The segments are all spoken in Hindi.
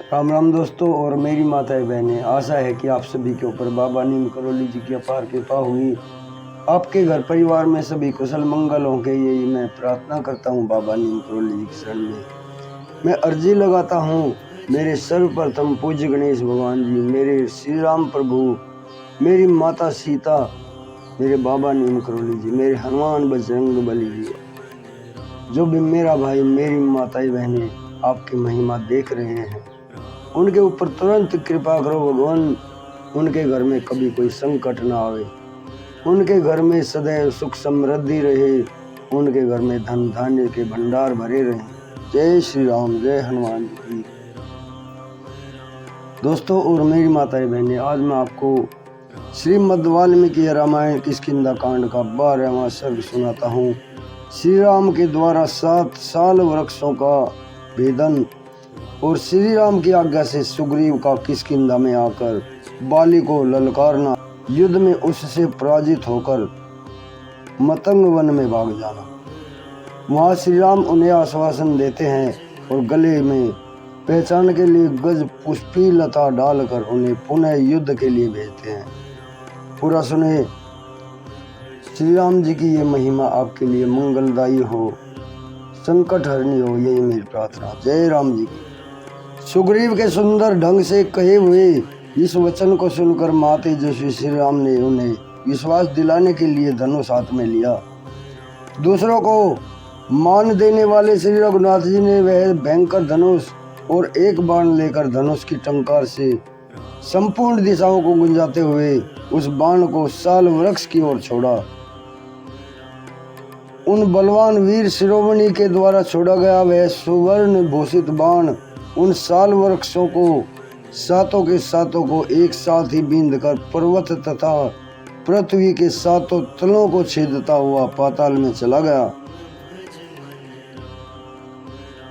राम राम दोस्तों और मेरी माताएं बहनें, आशा है कि आप सभी के ऊपर बाबा नीम करोली जी की अपार कृपा हुई। आपके घर परिवार में सभी कुशल मंगल होंगे, यही मैं प्रार्थना करता हूँ। बाबा नीम करोली जी की शरण में मैं अर्जी लगाता हूँ। मेरे सर्वप्रथम पूज्य गणेश भगवान जी, मेरे श्री राम प्रभु, मेरी माता सीता, मेरे बाबा नीम करोली जी, मेरे हनुमान बजरंग बली जी, जो भी मेरा भाई मेरी माताएं बहनें आपकी महिमा देख रहे हैं, उनके ऊपर तुरंत कृपा करो भगवान। उनके घर में कभी कोई संकट ना आवे, उनके घर में सदैव सुख समृद्धि रहे, उनके घर में धन धान्य के भंडार भरे रहे। जय श्री राम, जय हनुमान जी की। दोस्तों और मेरी माताएं बहनें, आज मैं आपको श्रीमद् वाल्मीकि रामायण किष्किंधा कांड का 12वां सर्ग सुनाता हूँ। श्री राम के द्वारा 7 साल वृक्षों का भेदन और श्री राम की आज्ञा से सुग्रीव का किष्किंधा में आकर बाली को ललकारना, युद्ध में उससे पराजित होकर मतंग वन में भाग जाना। वहां श्री राम उन्हें आश्वासन देते हैं और गले में पहचान के लिए गज पुष्पी लता डालकर उन्हें पुनः युद्ध के लिए भेजते हैं। पूरा सुने। श्री राम जी की ये महिमा आपके लिए मंगलदायी हो, संकट हरनी हो, यही मेरी प्रार्थना। जय राम जी की। सुग्रीव के सुंदर ढंग से कहे हुए इस वचन को सुनकर माता तेजस्वी श्री राम ने उन्हें विश्वास दिलाने के लिए धनुष हाथ में लिया। दूसरों को मान देने वाले श्री रघुनाथ जी ने वह भयंकर धनुष और एक बाण लेकर धनुष की टंकार से संपूर्ण दिशाओं को गुंजाते हुए उस बाण को साल वृक्ष की ओर छोड़ा। उन बलवान वीर शिरोमणि के द्वारा छोड़ा गया वह सुवर्ण भूषित बाण उन साल वृक्षों को सातों के सातों को एक साथ ही बींध कर पर्वत तथा पृथ्वी के सातों तलों को छेदता हुआ पाताल में चला गया।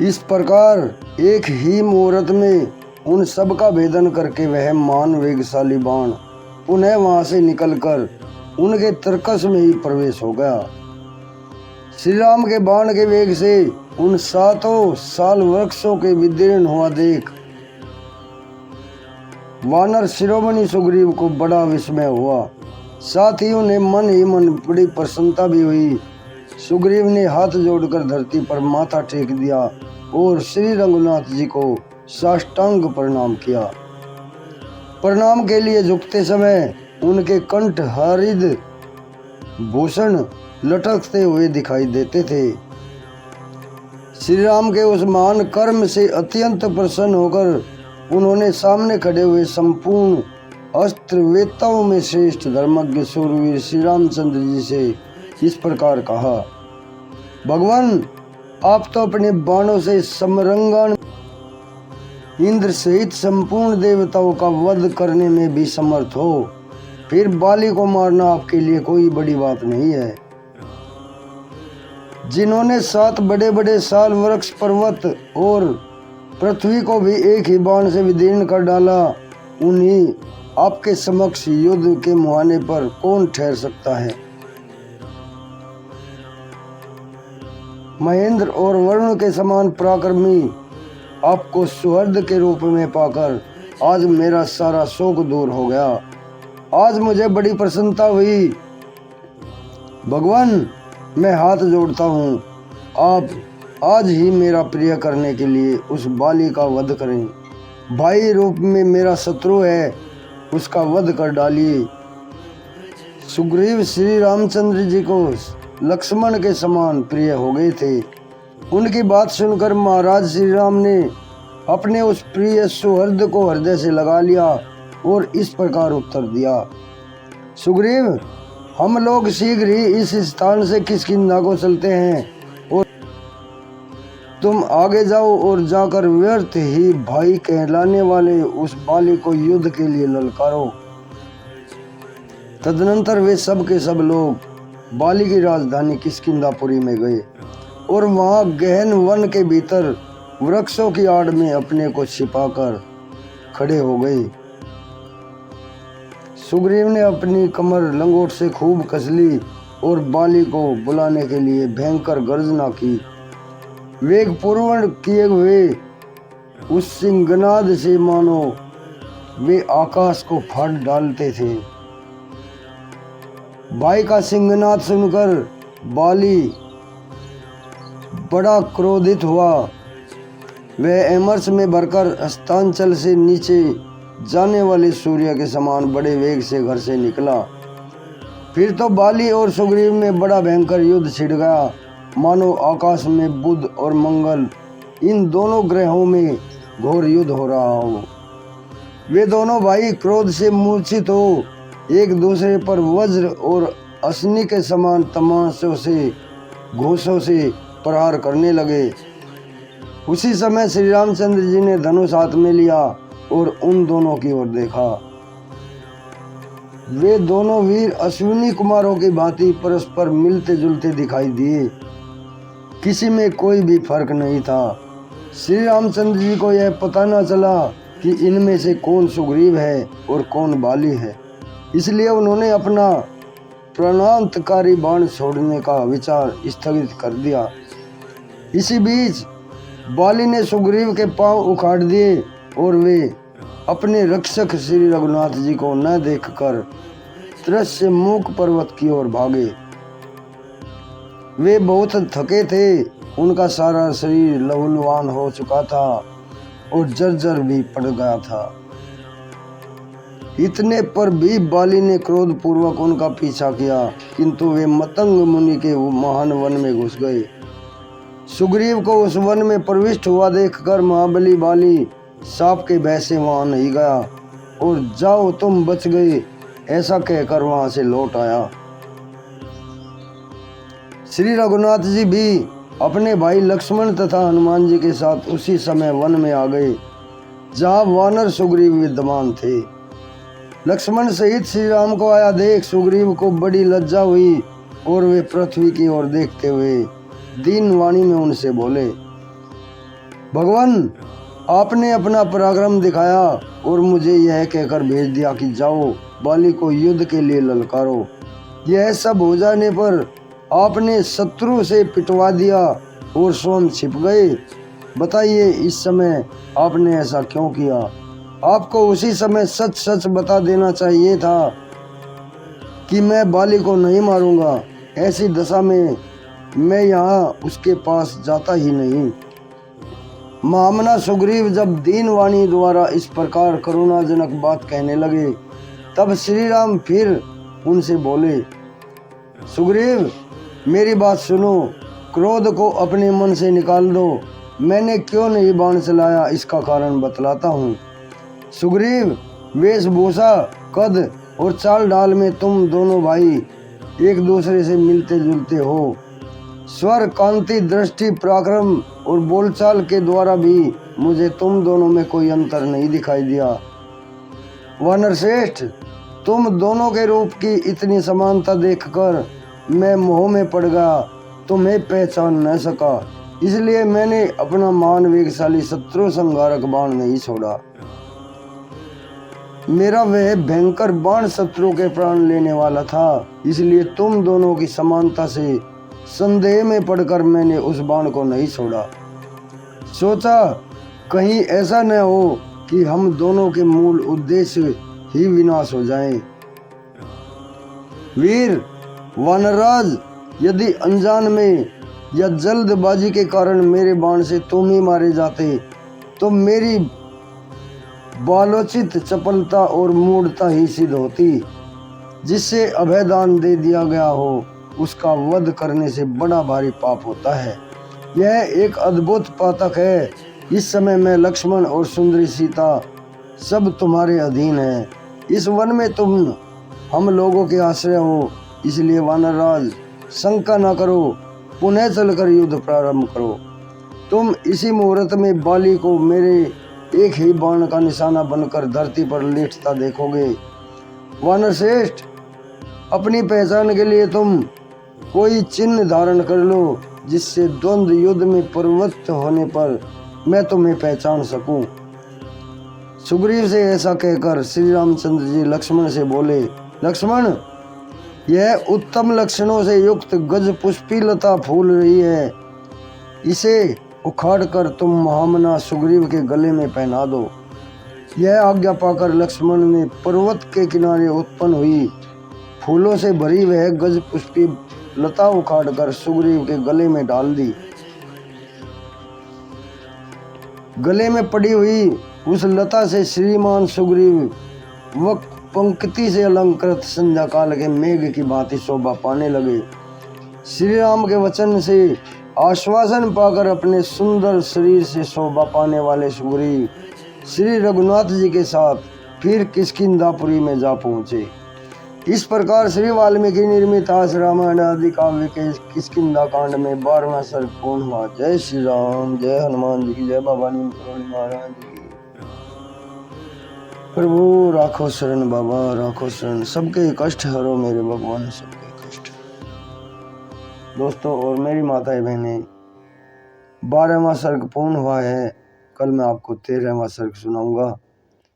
इस प्रकार एक ही मुहूर्त में उन सब का भेदन करके वह मान वेगशाली बाण पुनः वहां से निकलकर उनके तरकस में ही प्रवेश हो गया। श्री राम के बाण के वेग से उन सातों साल वृक्षों के विदीर्ण हुआ देख वानर शिरोमणि सुग्रीव को बड़ा विस्मय हुआ। साथ ही उन्हें मन ही मन बड़ी प्रसन्नता भी हुई। सुग्रीव ने हाथ जोड़कर धरती पर माथा टेक दिया और श्री रघुनाथ जी को साष्टांग प्रणाम किया। प्रणाम के लिए झुकते समय उनके कंठ हरिद भूषण लटकते हुए दिखाई देते थे। श्री राम के उस महान कर्म से अत्यंत प्रसन्न होकर उन्होंने सामने खड़े हुए संपूर्ण अस्त्र वेताओं में श्रेष्ठ धर्मज्ञ सूरवीर श्री रामचंद्र जी से इस प्रकार कहा, भगवान, आप तो अपने बाणों से समरंगण इंद्र सहित संपूर्ण देवताओं का वध करने में भी समर्थ हो, फिर बाली को मारना आपके लिए कोई बड़ी बात नहीं है। जिन्होंने 7 बड़े बड़े साल वृक्ष पर्वत और पृथ्वी को भी एक ही बाण से विदीर्ण कर डाला, उन्हीं आपके समक्ष युद्ध के मुहाने पर कौन ठहर सकता है। महेंद्र और वरुण के समान पराक्रमी आपको सुहृद के रूप में पाकर आज मेरा सारा शोक दूर हो गया। आज मुझे बड़ी प्रसन्नता हुई। भगवान, मैं हाथ जोड़ता हूँ, आप आज ही मेरा प्रिय करने के लिए उस बाली का वध करें। भाई रूप में मेरा शत्रु है, उसका वध कर डालिए। सुग्रीव श्री रामचंद्र जी को लक्ष्मण के समान प्रिय हो गए थे। उनकी बात सुनकर महाराज श्री राम ने अपने उस प्रिय सुहृद को हृदय से लगा लिया और इस प्रकार उत्तर दिया, सुग्रीव, हम लोग शीघ्र ही इस स्थान से किष्किंधा को चलते हैं और तुम आगे जाओ और जाकर व्यर्थ ही भाई कहलाने वाले उस बाली को युद्ध के लिए ललकारो। तदनंतर वे सब के सब लोग बाली की राजधानी किष्किंधापुरी में गए और वहां गहन वन के भीतर वृक्षों की आड़ में अपने को छिपाकर खड़े हो गए। सुग्रीव ने अपनी कमर लंगोट से खूब कस ली और बाली को बुलाने के लिए भयंकर गर्जना की। वेग पूर्वण किए हुए उस सिंहनाद से मानो वे आकाश को फाड़ डालते थे। भाई का सिंहनाद सुनकर बाली बड़ा क्रोधित हुआ। वह अमरस में भरकर अस्तांचल से नीचे जाने वाले सूर्य के समान बड़े वेग से घर से निकला। फिर तो बाली और सुग्रीव में बड़ा भयंकर युद्ध छिड़ गया, मानो आकाश में बुध और मंगल इन दोनों ग्रहों में घोर युद्ध हो रहा हो। वे दोनों भाई क्रोध से मूर्छित हो एक दूसरे पर वज्र और अश्नि के समान तमाशों से घोषों से प्रहार करने लगे। उसी समय श्री रामचंद्र जी ने धनुष हाथ में लिया और उन दोनों की ओर देखा। वे दोनों वीर अश्विनी कुमारों की भांति परस्पर मिलते जुलते दिखाई दिए। किसी में कोई भी फर्क नहीं था। श्री रामचंद्र जी को यह पता न चला कि इनमें से कौन सुग्रीव है और कौन बाली है, इसलिए उन्होंने अपना प्राणांतकारी बाण छोड़ने का विचार स्थगित कर दिया। इसी बीच बाली ने सुग्रीव के पांव उखाड़ दिए और वे अपने रक्षक श्री रघुनाथ जी को न देखकर त्रस्य मूक पर्वत की ओर भागे। वे बहुत थके थे, उनका सारा शरीर लहूलुहान हो चुका था और जर्जर भी पड़ गया था। इतने पर भी बाली ने क्रोध पूर्वक उनका पीछा किया, किंतु वे मतंग मुनि के महान वन में घुस गए। सुग्रीव को उस वन में प्रविष्ट हुआ देखकर महाबली बाली सांप के भय से वहां नहीं गया और जाओ तुम बच गए ऐसा कहकर वहां से लौट आया। श्री रघुनाथ जी भी अपने भाई लक्ष्मण तथा हनुमान जी के साथ उसी समय वन में आ गए जहां वानर सुग्रीव विद्यमान थे। लक्ष्मण सहित श्री राम को आया देख सुग्रीव को बड़ी लज्जा हुई और वे पृथ्वी की ओर देखते हुए दीन वाणी में उनसे बोले, भगवान, आपने अपना पराक्रम दिखाया और मुझे यह कहकर भेज दिया कि जाओ बाली को युद्ध के लिए ललकारो। यह सब हो जाने पर आपने शत्रु से पिटवा दिया और स्वयं छिप गए। बताइए इस समय आपने ऐसा क्यों किया? आपको उसी समय सच सच बता देना चाहिए था कि मैं बाली को नहीं मारूंगा। ऐसी दशा में मैं यहाँ उसके पास जाता ही नहीं। महामना सुग्रीव जब दीन वाणी द्वारा इस प्रकार करुणाजनक बात कहने लगे, तब श्री राम फिर उनसे बोले, सुग्रीव, मेरी बात सुनो, क्रोध को अपने मन से निकाल दो। मैंने क्यों नहीं बाण चलाया इसका कारण बतलाता हूँ। सुग्रीव, वेशभूषा, कद और चाल ढाल में तुम दोनों भाई एक दूसरे से मिलते जुलते हो। स्वर, कांति, दृष्टि, पराक्रम और बोलचाल के द्वारा भी मुझे तुम दोनों में कोई अंतर नहीं दिखाई दिया। वानर श्रेष्ठ, तुम दोनों के रूप की इतनी समानता देखकर मैं मोह में पड़ गया, तुम्हें पहचान न सका। इसलिए मैंने अपना महान वेगशाली शत्रु संहारक बाण नहीं छोड़ा। मेरा वह भयंकर बाण शत्रु के प्राण लेने वाला था, इसलिए तुम दोनों की समानता से संदेह में पड़कर मैंने उस बाण को नहीं छोड़ा। सोचा कहीं ऐसा न हो कि हम दोनों के मूल उद्देश्य ही विनाश हो जाएं। वीर वानरराज, यदि अनजान में या जल्दबाजी के कारण मेरे बाण से तुम ही मारे जाते तो मेरी बालोचित चपलता और मूढ़ता ही सिद्ध होती। जिससे अभयदान दे दिया गया हो उसका वध करने से बड़ा भारी पाप होता है। यह एक अद्भुत पातक है। इस समय मैं लक्ष्मण और सुंदरी सीता सब तुम्हारे अधीन है। इस वन में तुम हम लोगों के आश्रय हो, इसलिए वानरराज शंका न करो, पुनः चलकर युद्ध प्रारंभ करो। तुम इसी मुहूर्त में बाली को मेरे एक ही बाण का निशाना बनकर धरती पर लेटता देखोगे। वानर श्रेष्ठ, अपनी पहचान के लिए तुम कोई चिन्ह धारण कर लो, जिससे द्वंद्व युद्ध में प्रवृत्त होने पर मैं तुम्हें पहचान सकूं। सुग्रीव से ऐसा कहकर श्री रामचंद्र जी लक्ष्मण से बोले, लक्ष्मण, यह उत्तम लक्षणों से युक्त गज पुष्पी लता फूल रही है। इसे उखाड़ कर तुम महामना सुग्रीव के गले में पहना दो। यह आज्ञा पाकर लक्ष्मण ने पर्वत के किनारे उत्पन्न हुई फूलों से भरी वह गज पुष्पी लता उखाड़ कर सुग्रीव के गले में डाल दी। गले में पड़ी हुई उस लता से श्रीमान सुग्रीव वक पंक्ति से अलंकृत संध्या काल के मेघ की भांति शोभा पाने लगे। श्री राम के वचन से आश्वासन पाकर अपने सुंदर शरीर से शोभा पाने वाले सुग्रीव श्री रघुनाथ जी के साथ फिर किष्किंधापुरी में जा पहुंचे। इस प्रकार श्री वाल्मीकि निर्मित आस रामायण आदि काव्य के किष्किंधा कांड में 12वां सर्ग पूर्ण हुआ। जय श्री राम, जय हनुमान जी की जय, बाबा नीम करोली महाराज की। प्रभु राखो शरण, बाबा राखो शरण, सबके कष्ट हरो मेरे भगवान, सबके कष्ट। दोस्तों और मेरी माताएं बहनें, 12वां सर्ग पूर्ण हुआ है। कल मैं आपको 13वां सर्ग सुनाऊंगा।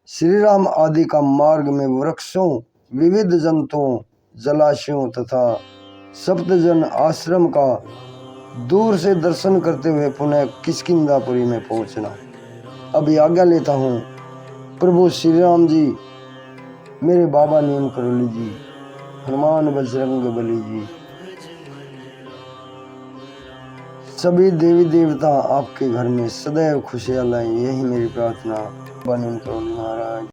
श्री राम आदि का मार्ग में वृक्षों, विविध जंतुओं, जलाशयों तथा सप्तजन आश्रम का दूर से दर्शन करते हुए पुनः किष्किंधापुरी में पहुंचना। अब आज्ञा लेता हूँ। प्रभु श्री राम जी, मेरे बाबा नीम करोली जी, हनुमान बजरंग बली जी, सभी देवी देवता आपके घर में सदैव खुशियां लाएं, यही मेरी प्रार्थना। बाबा नीम करोली महाराज।